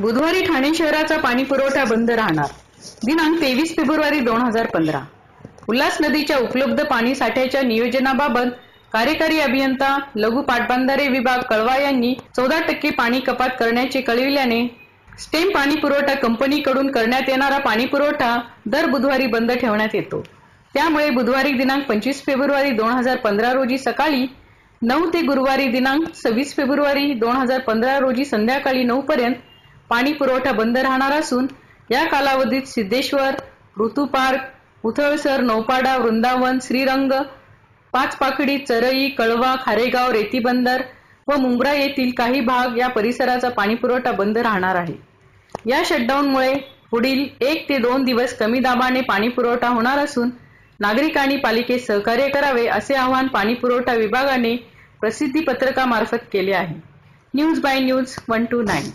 बुधवारी ठाणे शहराचा पाणी पुरवठा बंद राहणार. दिनांक 23 फेब्रुवारी 2015. उल्हास नदीच्या उपलब्ध पाणी साठ्याच्या नियोजनाबाबत कार्यकारी अभियंता लघु पाटबंधारे विभाग कळवा यांनी 14% पाणी कपात करण्याचे कळविल्याने स्टेम पाणी पुरवठा कंपनीकडून करण्यात येणारा पाणी पुरवठा दर बुधवारी बंद ठेवण्यात येतो. त्यामुळे बुधवारी दिनांक 25 फेब्रुवारी 2015 रोजी सकाळी 9 ते गुरुवारी दिनांक 26 फेब्रुवारी 2015 रोजी संध्याकाळी 9 पर्यंत पाणी पुरवठा बंद राहणार असून या कालावधीत सिद्धेश्वर, ऋतू पार्क, उथळसर, नौपाडा, वृंदावन, श्रीरंग, पाचपाकडी, चरई, कळवा, खारेगाव, रेती बंदर व मुंब्रा येथील काही भाग या परिसराचा पाणी पुरवठा बंद राहणार आहे. या शटडाऊनमुळे पुढील 1 ते 2 दिवस कमी दाबाने पाणी पुरवठा होणार असून नागरिकांनी पालिकेस सहकार्य करावे असे आवाहन पाणी पुरवठा विभागाने प्रसिद्धी पत्रकामार्फत केले आहे. News by news 129.